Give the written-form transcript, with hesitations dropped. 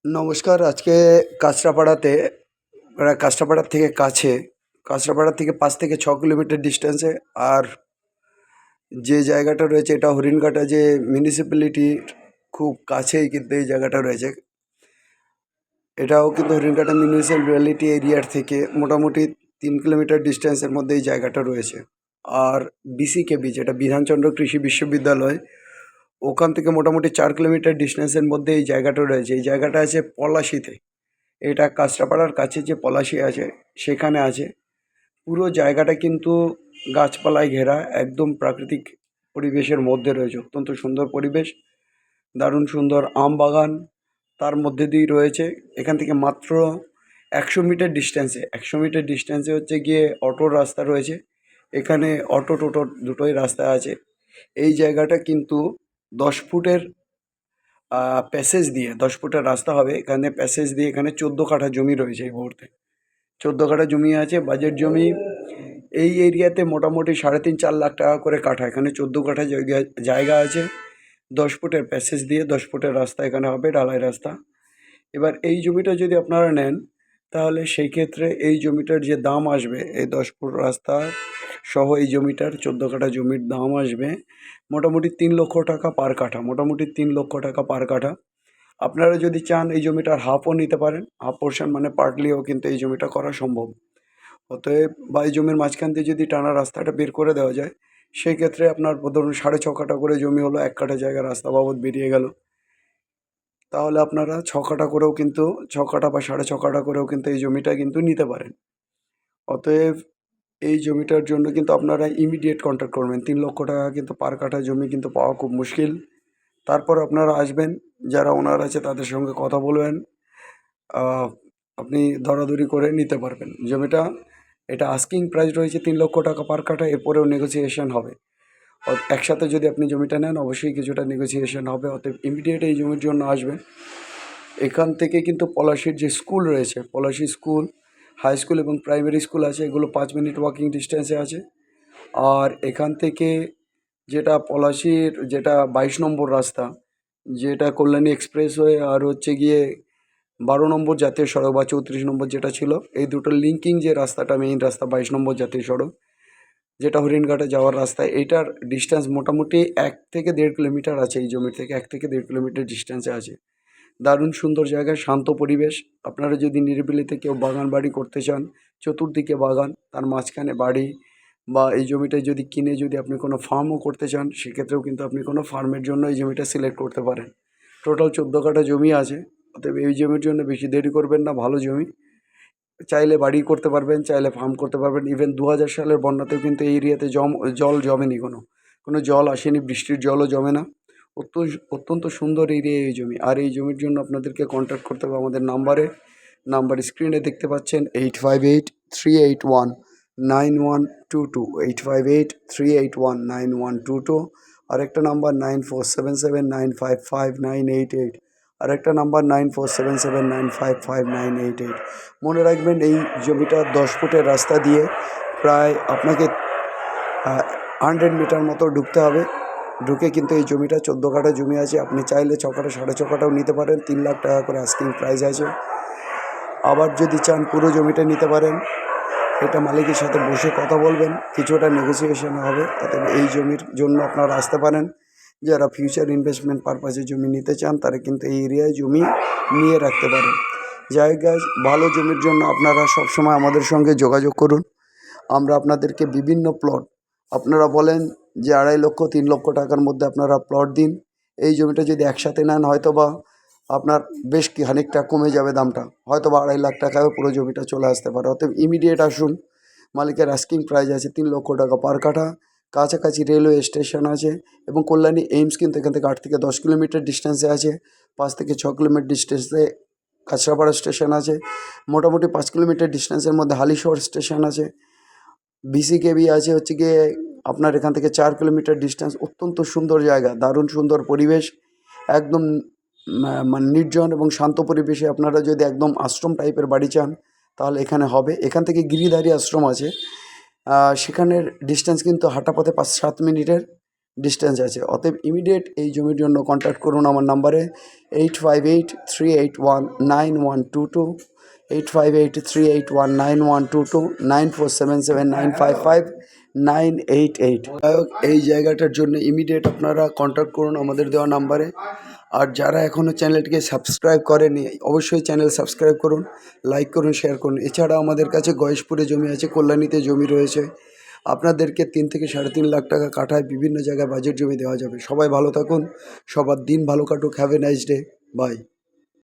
নমস্কার। আজকে কাঁচরাপাড়াতে কাঁচরাপাড়ার থেকে কাছে, কাঁচরাপাড়ার থেকে 5 থেকে 6 কিলোমিটার ডিস্টেন্সে। আর যে জায়গাটা রয়েছে এটা হরিণঘাটা যে মিউনিসিপ্যালিটির খুব কাছেই কিন্তু এই জায়গাটা রয়েছে। এটাও কিন্তু হরিণঘাটা মিউনিসিপ্যালিটি এরিয়ার থেকে মোটামুটি 3 কিলোমিটার ডিস্টেন্সের মধ্যে এই জায়গাটা রয়েছে। আর বিসিকেবি যেটা বিধানচন্দ্র কৃষি বিশ্ববিদ্যালয়, ওখান থেকে মোটামুটি 4 কিলোমিটার ডিস্টেন্সের মধ্যে এই জায়গাটা রয়েছে। এই জায়গাটা আছে পলাশিতে। এটা কাঁচরাপাড়ার কাছে যে পলাশী আছে সেখানে আছে। পুরো জায়গাটা কিন্তু গাছপালায় ঘেরা, একদম প্রাকৃতিক পরিবেশের মধ্যে রয়েছে। অত্যন্ত সুন্দর পরিবেশ, দারুণ সুন্দর আম বাগান তার মধ্যে দিয়েই রয়েছে। এখান থেকে মাত্র 100 মিটার ডিস্টেন্সে হচ্ছে গিয়ে অটোর রাস্তা রয়েছে। এখানে অটো টোটো দুটোই রাস্তা আছে। এই জায়গাটা কিন্তু 10 ফুটের প্যাসেজ দিয়ে, 10 ফুটের রাস্তা হবে। এখানে প্যাসেজ দিয়ে এখানে 14 কাঠা জমি রয়েছে এই মুহূর্তে। 14 কাঠা জমি আছে, বাজেট জমি। এই এরিয়াতে মোটামুটি 3.5-4 লাখ টাকা করে কাঠা। এখানে 14 কাঠা জায়গা আছে। 10 ফুটের প্যাসেজ দিয়ে 10 ফুটের রাস্তা এখানে হবে, ঢালাই রাস্তা। এবার এই জমিটা যদি আপনারা নেন তাহলে সেই ক্ষেত্রে এই জমিটার যে দাম আসবে, এই 10 ফুট রাস্তা সহ এই জমিটার 14 কাঠা জমির দাম আসবে মোটামুটি 3 লক্ষ টাকা পার কাঠা। মোটামুটি 3 লক্ষ টাকা পার কাঠা। আপনারা যদি চান এই জমিটার হাফও নিতে পারেন, হাফ পোর্শন মানে পার্টলিও কিন্তু এই জমিটা করা সম্ভব। অতএব বা এই জমির মাঝখান দিয়ে যদি টানা রাস্তাটা বের করে দেওয়া যায়, সেই ক্ষেত্রে আপনার ধরুন 6.5 কাঠা করে জমি হলো, 1 কাঠা জায়গা রাস্তা বাবদ বেরিয়ে গেল। তাহলে আপনারা 6 কাঠা করেও কিন্তু, 6 কাঠা বা 6.5 কাঠা করেও কিন্তু এই জমিটা কিন্তু নিতে পারেন। অতএব এই জমিটার জন্য কিন্তু আপনারা ইমিডিয়েট কন্ট্যাক্ট করবেন। 3 লক্ষ টাকা কিন্তু পার কাঠা জমি কিন্তু পাওয়া খুব মুশকিল। তারপর আপনারা আসবেন, যারা ওনার আছে তাদের সঙ্গে কথা বলবেন। আহ, আপনি দরাদরি করে নিতে পারবেন জমিটা। এটা আস্কিং প্রাইস রয়েছে 3 লক্ষ টাকা পার কাঠা। এরপরেও নেগোসিয়েশন হবে। একসাথে যদি আপনি জমিটা নেন অবশ্যই কিছুটা নেগোসিয়েশন হবে। অতএব ইমিডিয়েট এই জমির জন্য আসবেন। এখান থেকে কিন্তু পলাশীর যে স্কুল রয়েছে, পলাশী স্কুল, হাই স্কুল এবং প্রাইমারি স্কুল আছে, এগুলো 5 মিনিট ওয়াকিং ডিস্টেন্সে আছে। আর এখান থেকে যেটা পলাশীর যেটা 22 নম্বর রাস্তা, যেটা কল্যাণী এক্সপ্রেসওয়ে আর হচ্ছে গিয়ে 12 নম্বর জাতীয় সড়ক বা 34 নম্বর যেটা ছিল, এই দুটো লিঙ্কিং যে রাস্তাটা, মেইন রাস্তা 22 নম্বর জাতীয় সড়ক যেটা হরিণঘাটে যাওয়ার রাস্তা, এইটার ডিস্টেন্স মোটামুটি 1 থেকে 1.5 কিলোমিটার আছে। এই জমির থেকে 1 থেকে 1.5 কিলোমিটার ডিস্টেন্সে আছে। দারুণ সুন্দর জায়গা, শান্ত পরিবেশ। আপনারা যদি নিরিবিলিতে কেউ বাগান বাড়ি করতে চান, চতুর্দিকে বাগান, তার মাঝখানে বাড়ি, বা এই জমিটায় যদি কিনে যদি আপনি কোনো ফার্মও করতে চান, সেক্ষেত্রেও কিন্তু আপনি কোনো ফার্মের জন্য এই জমিটা সিলেক্ট করতে পারেন। টোটাল 14 কাঠা জমি আছে। অতএব এই জমির জন্য বেশি দেরি করবেন না, ভালো জমি। চাইলে বাড়ি করতে পারবেন, চাইলে ফার্ম করতে পারবেন। ইভেন 2000 সালের বন্যাতেও কিন্তু এই এরিয়াতে জল জমেনি, কোনো জল আসেনি, বৃষ্টির জলও জমে না। অত্যন্ত সুন্দর এরিয়া এই জমি। আর এই জমির জন্য আপনাদেরকে কন্ট্যাক্ট করতে হবে আমাদের নাম্বার স্ক্রিনে দেখতে পাচ্ছেন, 8583819122, 8583819122। আরেকটা নাম্বার 9477955988, আরেকটা নাম্বার 9477955988। মনে রাখবেন এই জমিটা 10 ফুটের রাস্তা দিয়ে প্রায় আপনাকে 100 মিটার মতো ঢুকতে হবে। ঢুকে কিন্তু এই জমিটা 14 কাঠা জমি আছে। আপনি চাইলে 6 কাঠা 6.5 কাঠাও নিতে পারেন। 3 লাখ টাকা করে আস্কিং প্রাইস আছে। আবার যদি চান পুরো জমিটা নিতে পারেন। এটা মালিকের সাথে বসে কথা বলবেন, কিছুটা নেগোসিয়েশন হবে। অতএব এই জমির জন্য আপনারা আসতে পারেন। যারা ফিউচার ইনভেস্টমেন্ট পারপাসে জমি নিতে চান তারা কিন্তু এই এরিয়ায় জমি নিয়ে রাখতে পারেন। জায়গায় ভালো জমির জন্য আপনারা সবসময় আমাদের সঙ্গে যোগাযোগ করুন। আমরা আপনাদেরকে বিভিন্ন প্লট, আপনারা বলেন যে 2.5 লক্ষ 3 লক্ষ টাকার মধ্যে আপনারা প্লট দিন। এই জমিটা যদি একসাথে নেন হয়তো বা আপনার বেশ খানিকটা কমে যাবে দামটা, হয়তো বা 2.5 লাখ টাকায় পুরো জমিটা চলে আসতে পারে। অতএব ইমিডিয়েট আসুন। মালিকের আস্কিং প্রাইস আছে 3 লক্ষ টাকা পার কাঠা। কাছাকাছি রেলওয়ে স্টেশন আছে এবং কল্যাণী এইমস কিন্তু এখান থেকে 8 থেকে 10 কিলোমিটার ডিস্টেন্সে আছে। 5 থেকে 6 কিলোমিটার ডিস্টেন্সে কাঁচরাপাড়া স্টেশন আছে। মোটামুটি 5 কিলোমিটার ডিস্টেন্সের মধ্যে হালিশহর স্টেশন আছে। বিসিকেবি আছে হচ্ছে গিয়ে আপনার এখান থেকে 4 কিলোমিটার ডিস্টেন্স। অত্যন্ত সুন্দর জায়গা, দারুণ সুন্দর পরিবেশ, একদম মানে নির্জন এবং শান্ত পরিবেশে। আপনারা যদি একদম আশ্রম টাইপের বাড়ি চান তাহলে এখানে হবে। এখান থেকে গিরিধারী আশ্রম আছে, সেখানের ডিস্টেন্স কিন্তু হাঁটা পথে 5-7 মিনিটের। ডিস্টেন্স আছে। অতএব ইমিডিয়েট এই জমির জন্য কন্ট্যাক্ট করুন আমার নাম্বারে 8583819122, 8583819122, 94777955 988। এই জায়গাটার জন্য ইমিডিয়েট আপনারা কন্ট্যাক্ট করুন আমাদের দেওয়া নাম্বারে। আর যারা এখনও চ্যানেলটিকে সাবস্ক্রাইব করেনি অবশ্যই চ্যানেল সাবস্ক্রাইব করুন, লাইক করুন, শেয়ার করুন। এছাড়া আমাদের কাছে গয়েশপুরে জমি আছে, কল্যাণীতে জমি রয়েছে। আপনাদেরকে 3 থেকে 3.5 লাখ টাকা কাঠায় বিভিন্ন জায়গায় বাজেট জমি দেওয়া যাবে। সবাই ভালো থাকুন, সবার দিন ভালো কাটুক। Have a nice day, by.